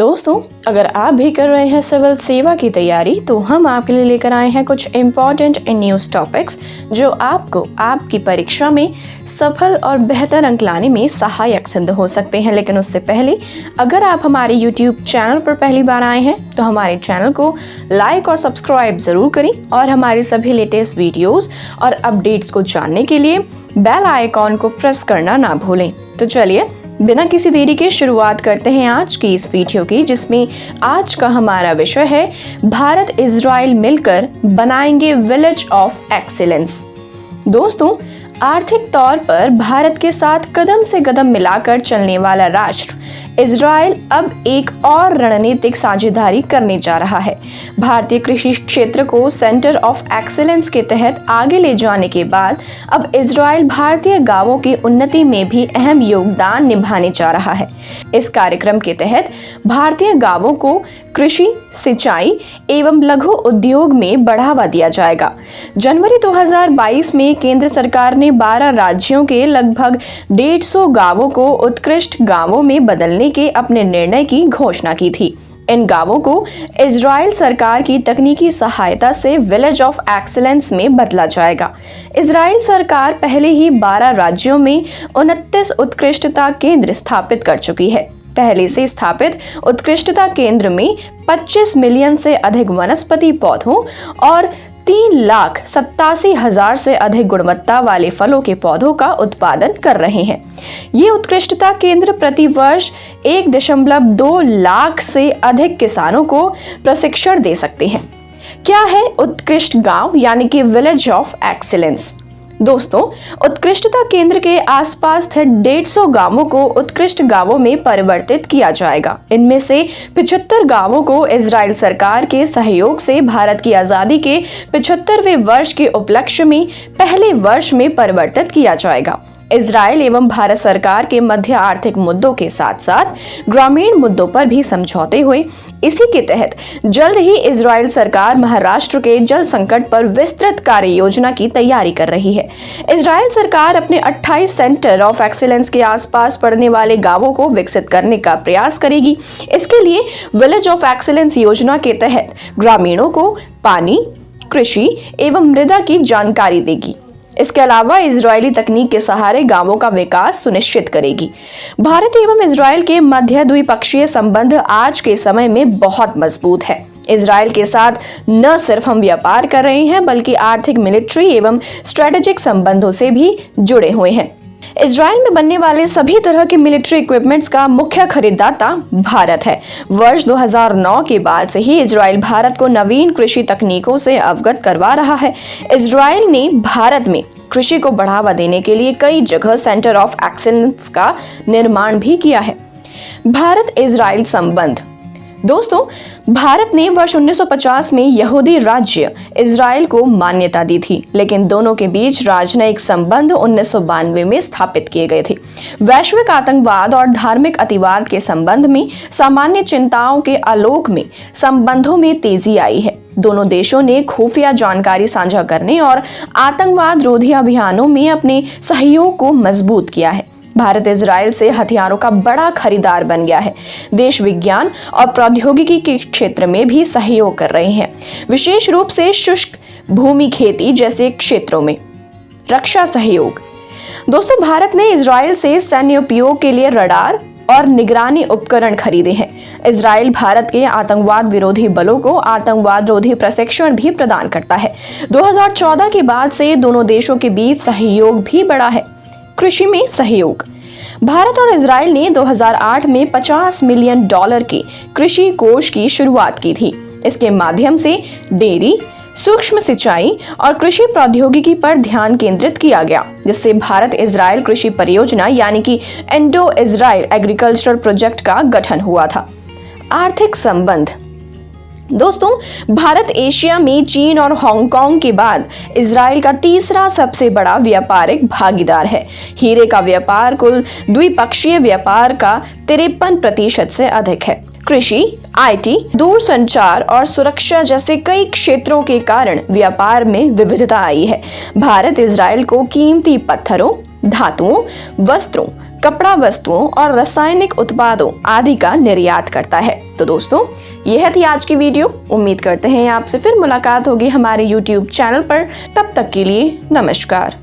दोस्तों, अगर आप भी कर रहे हैं सिविल सेवा की तैयारी तो हम आपके लिए लेकर आए हैं कुछ इम्पॉर्टेंट न्यूज़ टॉपिक्स जो आपको आपकी परीक्षा में सफल और बेहतर अंक लाने में सहायक सिद्ध हो सकते हैं। लेकिन उससे पहले अगर आप हमारे YouTube चैनल पर पहली बार आए हैं तो हमारे चैनल को लाइक और सब्सक्राइब ज़रूर करें और हमारे सभी लेटेस्ट वीडियोज़ और अपडेट्स को जानने के लिए बेल आइकॉन को प्रेस करना ना भूलें। तो चलिए बिना किसी देरी के शुरुआत करते हैं आज की इस वीडियो की, जिसमें आज का हमारा विषय है भारत इजराइल मिलकर बनाएंगे विलेज ऑफ एक्सीलेंस। दोस्तों, आर्थिक तौर पर भारत के साथ कदम से कदम मिलाकर चलने वाला राष्ट्र इजराइल अब एक और रणनीतिक साझेदारी करने जा रहा है। भारतीय कृषि क्षेत्र को सेंटर ऑफ एक्सीलेंस के तहत आगे ले जाने के बाद अब इजराइल भारतीय गांवों की उन्नति में भी अहम योगदान निभाने जा रहा है। इस कार्यक्रम के तहत भारतीय गांवों को कृषि, सिंचाई एवं लघु उद्योग में बढ़ावा दिया जाएगा। जनवरी 2022 में केंद्र सरकार ने 12 राज्यों के लगभग 150 गांवों को उत्कृष्ट गांवों में बदलने के अपने निर्णय की घोषणा की थी। इन गांवों को इजराइल सरकार की तकनीकी सहायता से विलेज ऑफ एक्सीलेंस में बदला जाएगा। इजराइल सरकार पहले ही 12 राज्यों में 29 उत्कृष्टता केंद्र स्थापित कर चुकी है। पहले से स्थापित उत्कृष्टता केंद्र में 25 मिलियन से अधिक वनस्पति पौधों और 3,87,000 से अधिक गुणवत्ता वाले फलों के पौधों का उत्पादन कर रहे हैं। ये उत्कृष्टता केंद्र प्रति वर्ष 1.2 लाख से अधिक किसानों को प्रशिक्षण दे सकते हैं। क्या है उत्कृष्ट गांव यानी कि विलेज ऑफ एक्सीलेंस? दोस्तों, उत्कृष्टता केंद्र के आसपास स्थित 150 गांवों को उत्कृष्ट गांवों में परिवर्तित किया जाएगा। इनमें से 75 गांवों को इजराइल सरकार के सहयोग से भारत की आजादी के 75वें वर्ष के उपलक्ष्य में पहले वर्ष में परिवर्तित किया जाएगा। इजराइल एवं भारत सरकार के मध्य आर्थिक मुद्दों के साथ साथ ग्रामीण मुद्दों पर भी समझौते हुए इसी के तहत जल्द ही इजराइल सरकार महाराष्ट्र के जल संकट पर विस्तृत कार्य योजना की तैयारी कर रही है। इजराइल सरकार अपने 28 सेंटर ऑफ एक्सीलेंस के आसपास पड़ने वाले गांवों को विकसित करने का प्रयास करेगी। इसके लिए विलेज ऑफ एक्सीलेंस योजना के तहत ग्रामीणों को पानी, कृषि एवं मृदा की जानकारी देगी। इसके अलावा इजरायली तकनीक के सहारे गांवों का विकास सुनिश्चित करेगी। भारत एवं इजराइल के मध्य द्विपक्षीय संबंध आज के समय में बहुत मजबूत है। इजराइल के साथ न सिर्फ हम व्यापार कर रहे हैं बल्कि आर्थिक, मिलिट्री एवं स्ट्रेटेजिक संबंधों से भी जुड़े हुए हैं। इजराइल में बनने वाले सभी तरह के मिलिट्री इक्विपमेंट्स का मुख्य खरीददाता भारत है। वर्ष 2009 के बाद से ही इजराइल भारत को नवीन कृषि तकनीकों से अवगत करवा रहा है। इजराइल ने भारत में कृषि को बढ़ावा देने के लिए कई जगह सेंटर ऑफ एक्सीलेंस का निर्माण भी किया है। भारत इजराइल संबंध। दोस्तों, भारत ने वर्ष 1950 में यहूदी राज्य इजराइल को मान्यता दी थी, लेकिन दोनों के बीच राजनयिक संबंध 1992 में स्थापित किए गए थे। वैश्विक आतंकवाद और धार्मिक अतिवाद के संबंध में सामान्य चिंताओं के आलोक में संबंधों में तेजी आई है। दोनों देशों ने खुफिया जानकारी साझा करने और आतंकवाद रोधी अभियानों में अपने सहयोग को मजबूत किया है। भारत इजराइल से हथियारों का बड़ा खरीदार बन गया है। देश विज्ञान और प्रौद्योगिकी के क्षेत्र में भी सहयोग कर रहे हैं, विशेष रूप से शुष्क भूमि खेती जैसे क्षेत्रों में। रक्षा सहयोग। दोस्तों, भारत ने इजराइल से सैन्य उपयोग के लिए रडार और निगरानी उपकरण खरीदे हैं। इजराइल भारत के आतंकवाद विरोधी बलों को आतंकवाद रोधी प्रशिक्षण भी प्रदान करता है। 2014 के बाद से दोनों देशों के बीच सहयोग भी बढ़ा है। कृषि में सहयोग। भारत और इजराइल ने 2008 में $50 मिलियन के कृषि कोष की शुरुआत की थी। इसके माध्यम से डेयरी, सूक्ष्म सिंचाई और कृषि प्रौद्योगिकी पर ध्यान केंद्रित किया गया, जिससे भारत इजराइल कृषि परियोजना यानी कि इंडो इजराइल एग्रीकल्चरल प्रोजेक्ट का गठन हुआ था। आर्थिक संबंध। दोस्तों, भारत एशिया में चीन और हांगकांग के बाद इजराइल का तीसरा सबसे बड़ा व्यापारिक भागीदार है। हीरे का व्यापार कुल द्विपक्षीय व्यापार का 53% से अधिक है। कृषि, IT, दूरसंचार और सुरक्षा जैसे कई क्षेत्रों के कारण व्यापार में विविधता आई है। भारत इजराइल को कीमती पत्थरों, धातुओं, वस्त्रों, कपड़ा वस्तुओं और रासायनिक उत्पादों आदि का निर्यात करता है। तो दोस्तों, यह थी आज की वीडियो। उम्मीद करते हैं आपसे फिर मुलाकात होगी हमारे YouTube चैनल पर। तब तक के लिए नमस्कार।